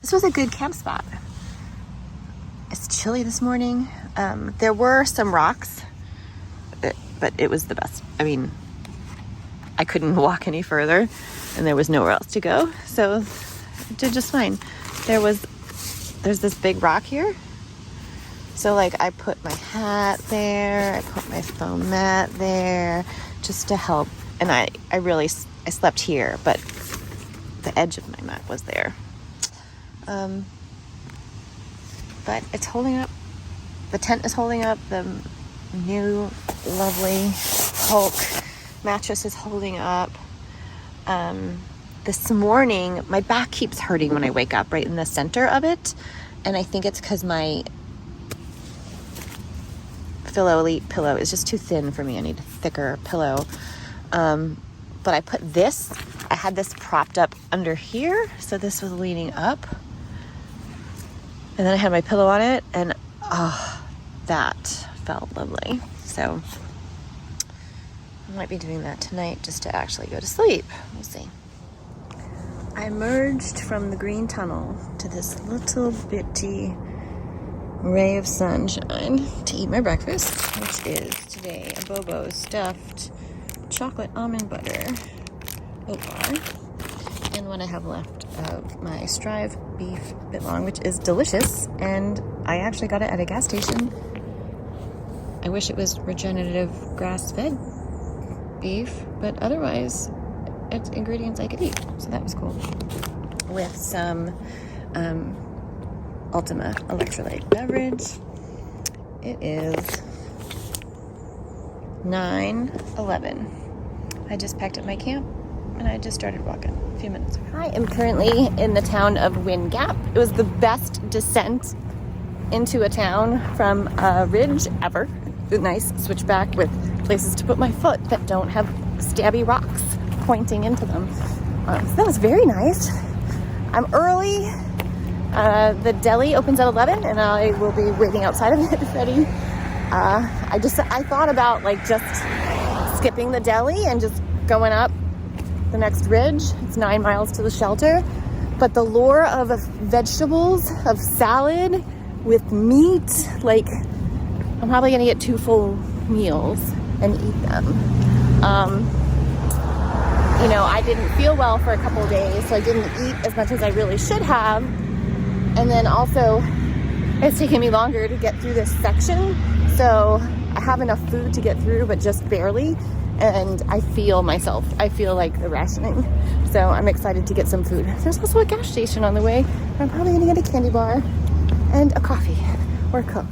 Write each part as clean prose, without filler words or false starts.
this was a good camp spot. It's chilly this morning. There were some rocks, but it was the best. I mean, I couldn't walk any further and there was nowhere else to go. So it did just fine. There's this big rock here. So like I put my hat there, I put my foam mat there just to help. And I slept here, but the edge of my mat was there. But it's holding up. The tent is holding up. The new lovely Hulk mattress is holding up. This morning, my back keeps hurting when I wake up right in the center of it. And I think it's because my Philo Elite pillow is just too thin for me. I need a thicker pillow. But I had this propped up under here. So this was leaning up. And then I had my pillow on it. And that felt lovely. So I might be doing that tonight just to actually go to sleep. We'll see. I emerged from the green tunnel to this little bitty ray of sunshine to eat my breakfast, which is today a Bobo stuffed chocolate almond butter oat bar, and what I have left of my Strive beef bitlong, which is delicious, and I actually got it at a gas station. I wish it was regenerative grass-fed beef, but otherwise it's ingredients I could eat, so that was cool. With some Ultima electrolyte beverage. It is 9:11. I just packed up my camp and I just started walking a few minutes ago. I am currently in the town of Wind Gap. It was the best descent into a town from a ridge ever. A nice switchback with places to put my foot that don't have stabby rocks pointing into them. So that was very nice. I'm early. The deli opens at 11 and I will be waiting outside of it ready. I thought about like just skipping the deli and just going up the next ridge. It's 9 miles to the shelter. But the lure of vegetables, of salad with meat, like I'm probably gonna get 2 full meals and eat them. I didn't feel well for a couple of days, so I didn't eat as much as I really should have. And then also, it's taken me longer to get through this section. So I have enough food to get through, but just barely. And I feel like the rationing. So I'm excited to get some food. There's also a gas station on the way. I'm probably gonna get a candy bar and a coffee or a Coke.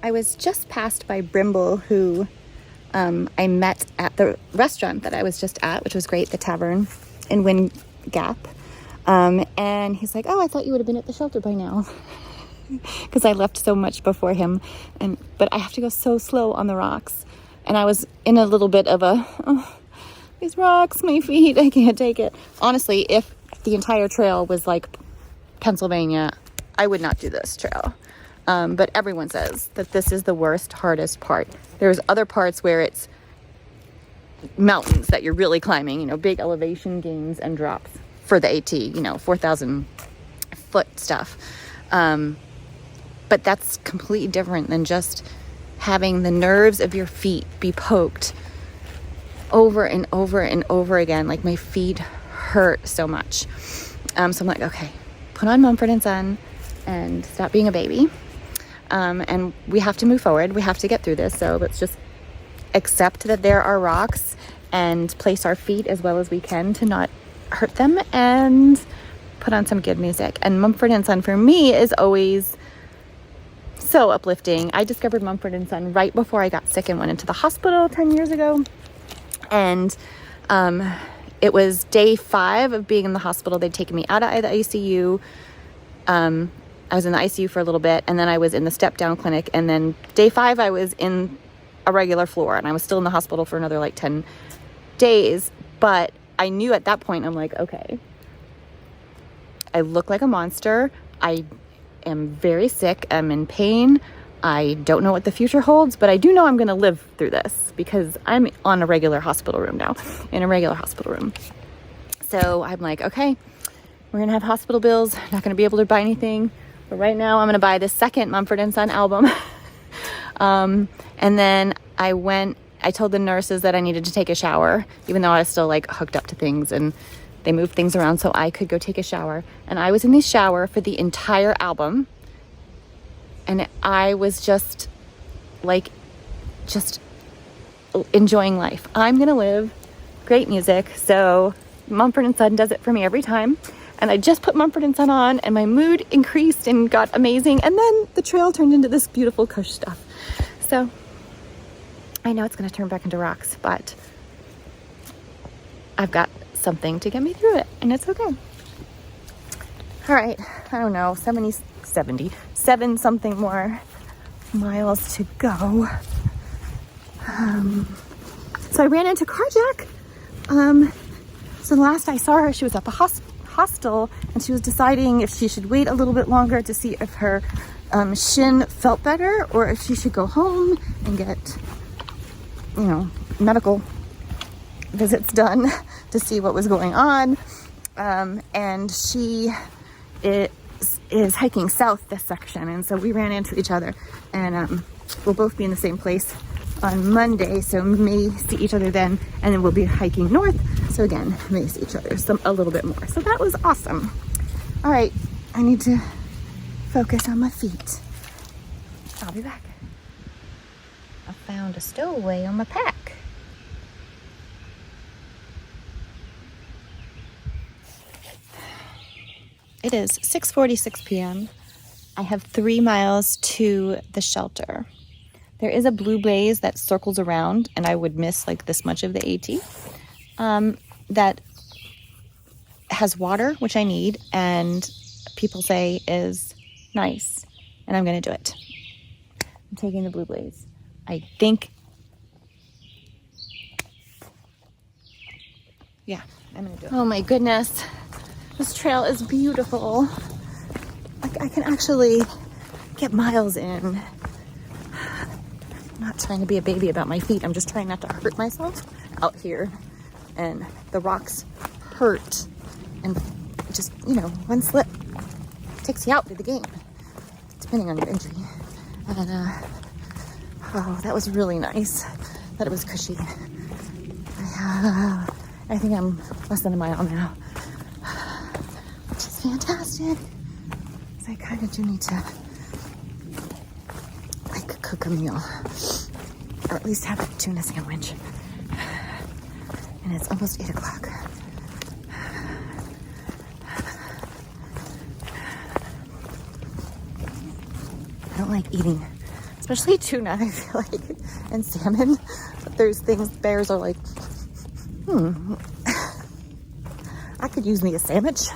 I was just passed by Brimble, who I met at the restaurant that I was just at, which was great, the Tavern in Wind Gap. And he's like, "Oh, I thought you would have been at the shelter by now," because I left so much before him. But I have to go so slow on the rocks, and I was in a little bit of these rocks, my feet, I can't take it. Honestly, if the entire trail was like Pennsylvania, I would not do this trail. But everyone says that this is the worst, hardest part. There's other parts where it's mountains that you're really climbing, big elevation gains and drops for the AT, 4,000 foot stuff. But that's completely different than just having the nerves of your feet be poked over and over and over again. Like my feet hurt so much. So I'm like, okay, put on Mumford & Sons and stop being a baby. and we have to move forward. We have to get through this. So let's just accept that there are rocks and place our feet as well as we can to not hurt them and put on some good music. And Mumford & Son for me is always so uplifting. I discovered Mumford & Son right before I got sick and went into the hospital 10 years ago. And it was day 5 of being in the hospital. They'd taken me out of the ICU. I was in the ICU for a little bit, and then I was in the step-down clinic. And then day 5, I was in a regular floor, and I was still in the hospital for another like 10 days. But I knew at that point, I'm like, okay, I look like a monster. I am very sick. I'm in pain. I don't know what the future holds, but I do know I'm going to live through this because I'm on a regular hospital room now, in a regular hospital room. So I'm like, okay, we're going to have hospital bills. Not going to be able to buy anything. But right now I'm going to buy the second Mumford & Son album. And then I told the nurses that I needed to take a shower, even though I was still like hooked up to things, and they moved things around so I could go take a shower. And I was in the shower for the entire album. And I was just enjoying life. I'm going to live. Great music. So Mumford & Son does it for me every time. And I just put Mumford & Son on, and my mood increased and got amazing. And then the trail turned into this beautiful Kush stuff. So I know it's going to turn back into rocks, but I've got something to get me through it, and it's okay. All right, I don't know, 77 something more miles to go. So I ran into Carjack. So the last I saw her, she was at the hostel, and she was deciding if she should wait a little bit longer to see if her shin felt better, or if she should go home and get, medical visits done to see what was going on. And she is hiking south this section, and so we ran into each other, and we'll both be in the same place on Monday, so we may see each other then, and then we'll be hiking north, so again, may see each other a little bit more. So that was awesome. All right, I need to focus on my feet. I'll be back. I found a stowaway on my pack. It is 6:46 p.m. I have 3 miles to the shelter. There is a blue blaze that circles around, and I would miss like this much of the AT. That has water, which I need, and people say is nice, and I'm going to do it. I'm taking the blue blaze. I think, yeah, I'm going to do it. Oh my goodness. This trail is beautiful. I can actually get miles in. I'm not trying to be a baby about my feet. I'm just trying not to hurt myself out here. And the rocks hurt. And just, one slip takes you out through the game, depending on your injury. And, that was really nice that it was cushy. I think I'm less than a mile now. Which is fantastic. So I kind of do need to cook a meal, or at least have a tuna sandwich. And it's almost 8 o'clock. I don't like eating, especially tuna, I feel like, and salmon. But there's things, bears are like, I could use me a sandwich.